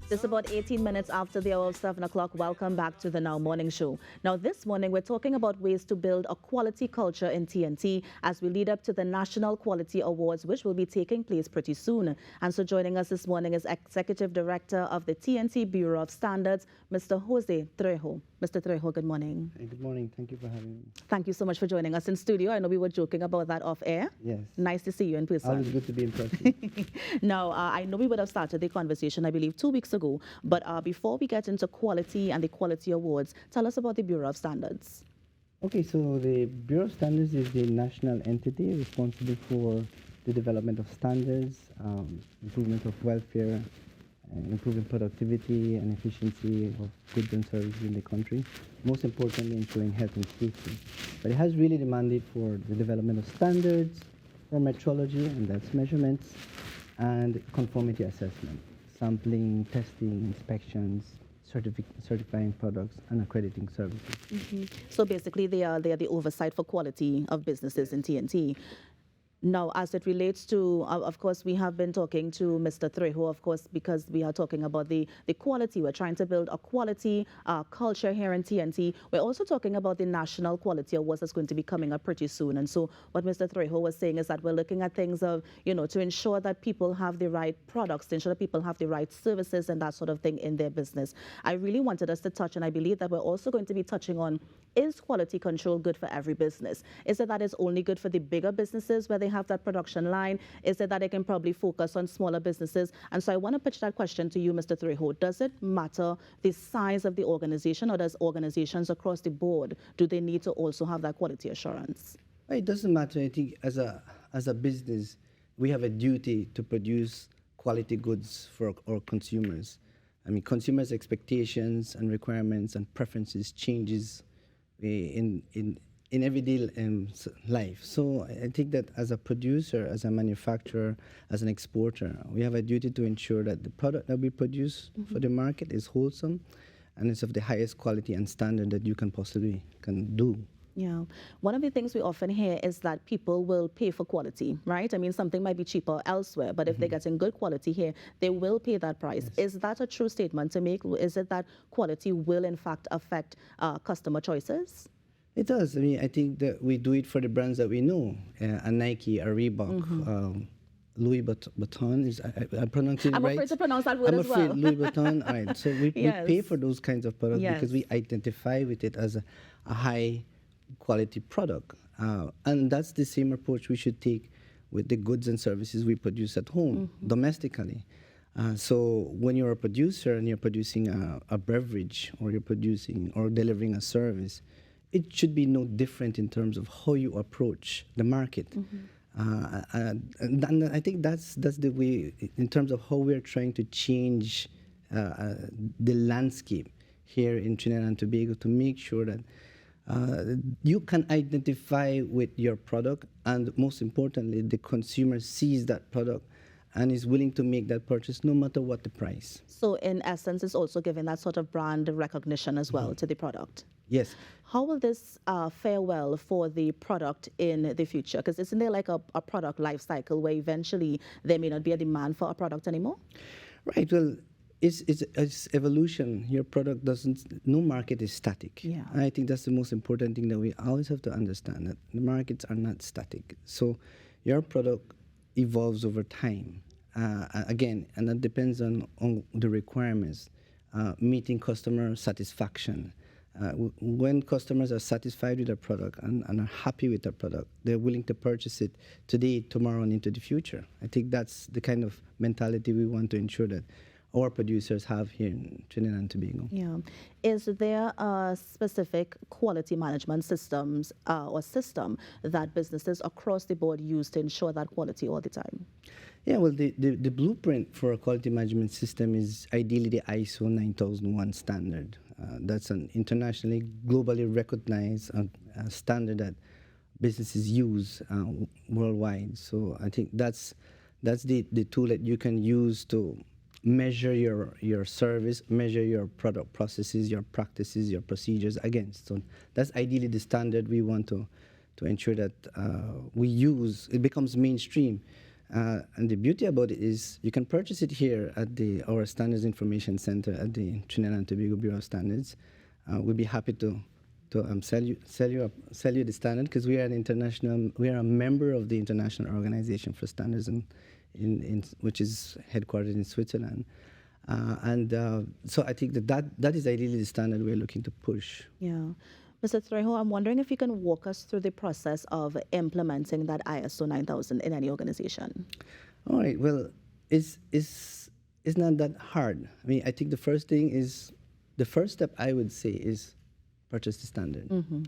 This is about 18 minutes after the hour of 7 o'clock. Welcome back to the Now Morning Show. Now, this morning, we're talking about ways to build a quality culture in TNT as we lead up to the National Quality Awards, which will be taking place pretty soon. And so joining us this morning is Executive Director of the TNT Bureau of Standards, Mr. Jose Trejo. Mr. Trejo, good morning. Hey, good morning. Thank you for having me. Thank you so much for joining us in studio. I know we were joking about that off air. Yes. Nice to see you in person. Always good to be in person. Now, I know we would have started the conversation, I believe, 2 weeks ago, but before we get into quality and the quality awards, tell us about the Bureau of Standards. Okay, so the Bureau of Standards is the national entity responsible for the development of standards, improvement of welfare, improving productivity and efficiency of goods and services in the country, most importantly ensuring health and safety. But it has really the mandate for the development of standards for metrology, and that's measurements, and conformity assessment, sampling, testing, inspections, certifying products, and accrediting services. So basically, they are the oversight for quality of businesses in TNT. Now, as it relates to, of course, we have been talking to Mr. Trejo, of course, because we are talking about the quality. We're trying to build a quality culture here in TNT. We're also talking about the National Quality Awards that's going to be coming up pretty soon. And so what Mr. Trejo was saying is that we're looking at things of, to ensure that people have the right products, to ensure that people have the right services and that sort of thing in their business. I really wanted us to touch, and I believe that we're also going to be touching on, is quality control good for every business? Is it that it's only good for the bigger businesses where they have that production line? Is it that it can probably focus on smaller businesses? And so I want to pitch that question to you, Mr. Trejo. Does it matter the size of the organization, or does organizations across the board, do they need to also have that quality assurance? It doesn't matter. I think as a business, we have a duty to produce quality goods for our consumers. I mean, consumers' expectations and requirements and preferences changes in everyday life. So I think that as a producer, as a manufacturer, as an exporter, we have a duty to ensure that the product that we produce for the market is wholesome and it's of the highest quality and standard that you can possibly do. Yeah. One of the things we often hear is that people will pay for quality, right? I mean, something might be cheaper elsewhere, but if they're getting good quality here, they will pay that price. Yes. Is that a true statement to make? Is it that quality will, in fact, affect customer choices? It does. I mean, I think that we do it for the brands that we know, a Nike, a Reebok, Louis Vuitton. I'm pronouncing it right? I'm afraid to pronounce that word as well. I'm afraid Louis Vuitton. All right. So we pay for those kinds of products because we identify with it as a high quality product. And that's the same approach we should take with the goods and services we produce at home, domestically. So when you're a producer and you're producing a beverage, or you're producing or delivering a service, it should be no different in terms of how you approach the market. And I think that's the way, in terms of how we're trying to change the landscape here in Trinidad and Tobago, to make sure that you can identify with your product, and most importantly, the consumer sees that product and is willing to make that purchase no matter what the price. So in essence, it's also giving that sort of brand recognition as well to the product. Yes. How will this fare well for the product in the future? Because isn't there like a product life cycle where eventually there may not be a demand for a product anymore? Right. Well, it's evolution. Your product no market is static. Yeah. And I think that's the most important thing that we always have to understand, that the markets are not static. So your product evolves over time. Again, and that depends on the requirements, meeting customer satisfaction. When customers are satisfied with their product and are happy with their product, they're willing to purchase it today, tomorrow, and into the future. I think that's the kind of mentality we want to ensure that our producers have here in Trinidad and Tobago. Yeah. Is there a specific quality management system that businesses across the board use to ensure that quality all the time? Yeah, well, the blueprint for a quality management system is ideally the ISO 9001 standard. That's an internationally, globally recognized standard that businesses use worldwide. So I think that's the tool that you can use to measure your service, measure your product processes, your practices, your procedures against. So that's ideally the standard we want to ensure that we use. It becomes mainstream. And the beauty about it is you can purchase it here at our Standards Information Center at the Trinidad and Tobago Bureau of Standards. We'd be happy to sell you the standard because we are a member of the International Organization for Standards, which is headquartered in Switzerland. So I think that is ideally the standard we're looking to push. Yeah. Mr. Trejo, I'm wondering if you can walk us through the process of implementing that ISO 9000 in any organization. All right. Well, it's not that hard. I mean, I think the first step I would say is purchase the standard. Mm-hmm.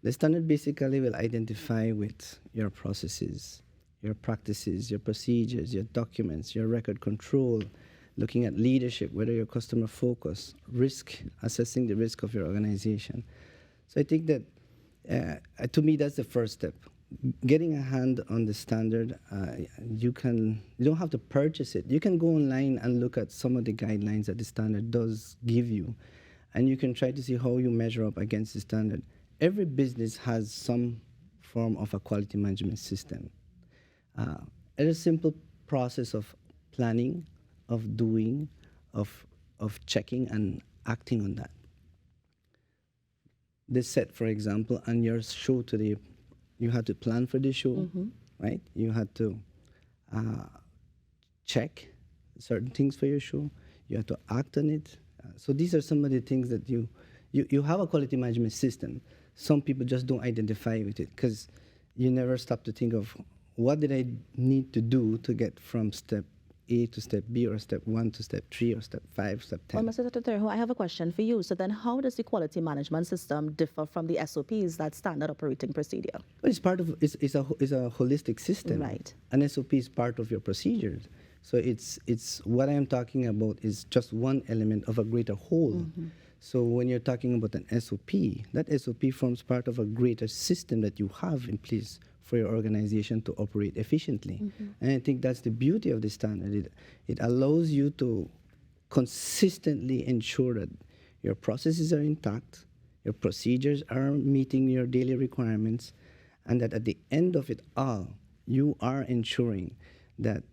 The standard basically will identify with your processes, your practices, your procedures, your documents, your record control, looking at leadership, whether you're customer focused, risk, assessing the risk of your organization. So I think that, to me, that's the first step. Getting a hand on the standard, you don't have to purchase it. You can go online and look at some of the guidelines that the standard does give you, and you can try to see how you measure up against the standard. Every business has some form of a quality management system. It's a simple process of planning, of doing, of checking and acting on that. The set, for example, and your show today, you had to plan for the show, Mm-hmm. right? You had to check certain things for your show. You had to act on it. So these are some of the things that you have a quality management system. Some people just don't identify with it because you never stop to think of what did I need to do to get from step A to step B, or step 1 to step 3, or step 5, step 10. Well, Mr. Trejo, I have a question for you. So then how does the quality management system differ from the SOPs, that standard operating procedure? Well, it's a holistic system. Right. An SOP is part of your procedures. So it's what I am talking about is just one element of a greater whole. Mm-hmm. So when you're talking about an SOP, that SOP forms part of a greater system that you have in place for your organization to operate efficiently. Mm-hmm. And I think that's the beauty of the standard. It allows you to consistently ensure that your processes are intact, your procedures are meeting your daily requirements, and that at the end of it all, you are ensuring that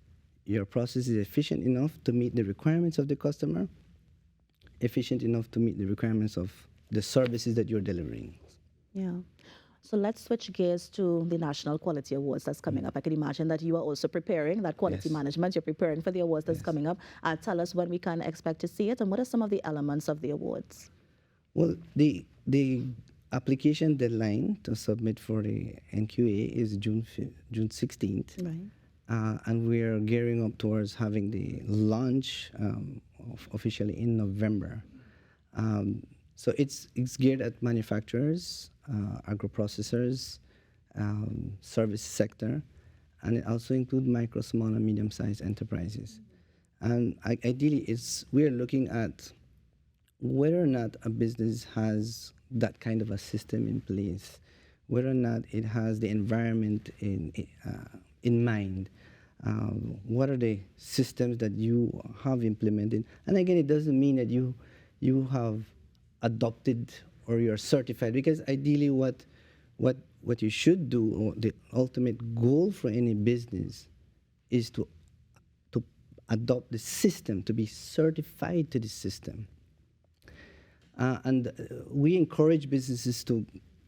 your process is efficient enough to meet the requirements of the customer, efficient enough to meet the requirements of the services that you're delivering. Yeah. So let's switch gears to the National Quality Awards that's coming up. I can imagine that you are also preparing that quality Yes. management. You're preparing for the awards that's Yes. coming up. Tell us when we can expect to see it, and what are some of the elements of the awards? Well, the application deadline to submit for the NQA is June 16th. Right. And we're gearing up towards having the launch officially in November. So it's geared at manufacturers, agro-processors, service sector, and it also includes micro, small, and medium-sized enterprises. And ideally, we're looking at whether or not a business has that kind of a system in place, whether or not it has the environment in mind. What are the systems that you have implemented? And again, it doesn't mean that you have adopted or you're certified, because ideally what you should do, or the ultimate goal for any business, is to adopt the system, to be certified to the system. And we encourage businesses to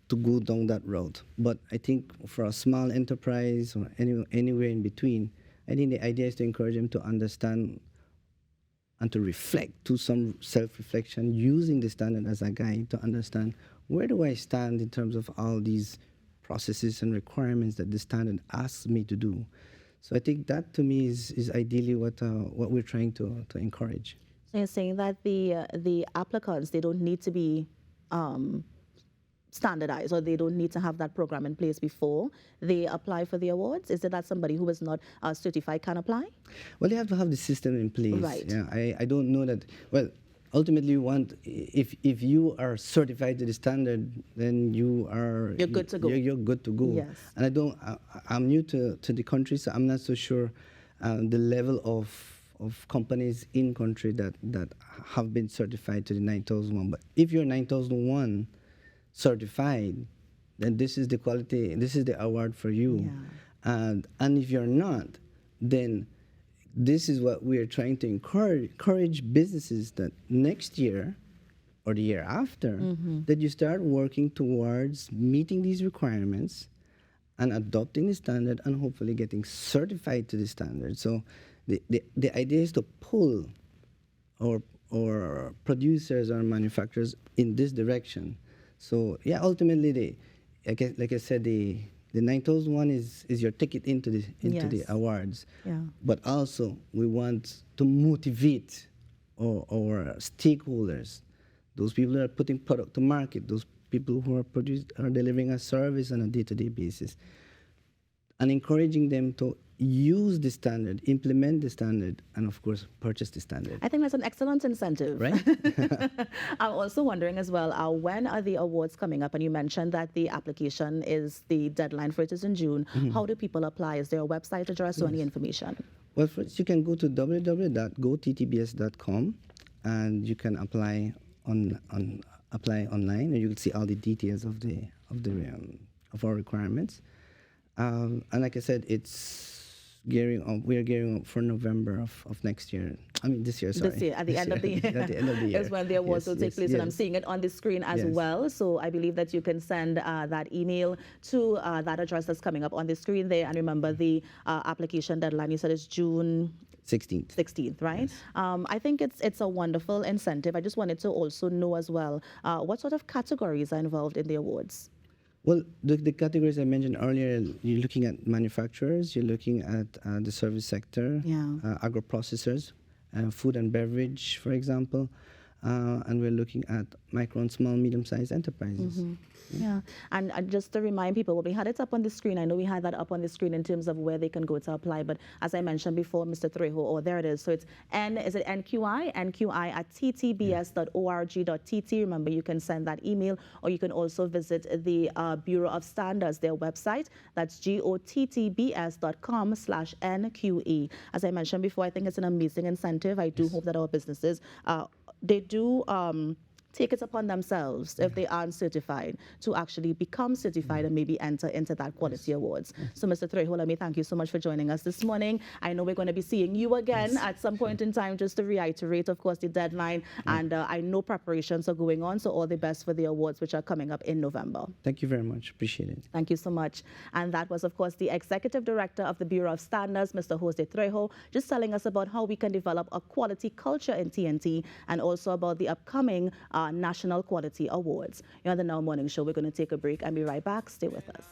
go down that route. But I think for a small enterprise or anywhere in between, I think the idea is to encourage them to understand and to reflect, to some self-reflection, using the standard as a guide to understand where do I stand in terms of all these processes and requirements that the standard asks me to do. So I think that to me is ideally what we're trying to encourage. So you're saying that the applicants, they don't need to be standardized, or they don't need to have that program in place before they apply for the awards? Is it that somebody who is not certified can apply? Well, they have to have the system in place. Right. Yeah, I don't know that. Well, ultimately, if you are certified to the standard, then you're good to go. You're good to go. Yes. And I'm new to the country, so I'm not so sure the level of companies in country that have been certified to the 9001. But if you're 9001 certified, then this is the quality, this is the award for you. Yeah. And if you're not, then this is what we are trying to encourage businesses that next year or the year after, that you start working towards meeting these requirements and adopting the standard and hopefully getting certified to the standard. So the idea is to pull or producers or manufacturers in this direction. So yeah, ultimately, like I said, the 9001 is your ticket into the Yes. awards. Yeah. But also we want to motivate our stakeholders, those people that are putting product to market, those people who are delivering a service on a day-to-day basis, and encouraging them to use the standard, implement the standard, and of course purchase the standard. I think that's an excellent incentive. Right? I'm also wondering as well, when are the awards coming up? And you mentioned that the application the deadline for it is in June. How do people apply? Is there a website address or any information? Well, first you can go to www.gottbs.com and you can apply apply online, and you can see all the details of our requirements. And like I said, it's gearing up. We are gearing up for November of next year. I mean this year. Sorry. This year, at the end of the year. At the end of the year is when the awards will take place, and I'm seeing it on the screen as Yes. well. So I believe that you can send that email to that address that's coming up on the screen there. And remember, the application deadline, you said, is June 16th. 16th, right? I think it's a wonderful incentive. I just wanted to also know as well, what sort of categories are involved in the awards? Well, the categories I mentioned earlier, you're looking at manufacturers, you're looking at the service sector, agro-processors, food and beverage, for example, and we're looking at micro and small, medium-sized enterprises. Yeah, and just to remind people, we had it up on the screen. I know we had that up on the screen in terms of where they can go to apply, but as I mentioned before, Mr. Trejo, there it is. So it's NQI at ttbs.org.tt. Remember, you can send that email, or you can also visit the Bureau of Standards, their website. That's gottbs.com/NQE. As I mentioned before, I think it's an amazing incentive. I do hope that our businesses, they do take it upon themselves, if they aren't certified, to actually become certified and maybe enter into that quality awards. So Mr. Trejo, let me thank you so much for joining us this morning. I know we're going to be seeing you again at some point in time, just to reiterate, of course, the deadline. And I know preparations are going on, so all the best for the awards which are coming up in November. Thank you very much. Appreciate it. Thank you so much. And that was, of course, the Executive Director of the Bureau of Standards, Mr. Jose Trejo, just telling us about how we can develop a quality culture in TNT, and also about the upcoming National Quality Awards. You're on the Now Morning Show. We're going to take a break and be right back. Stay with us.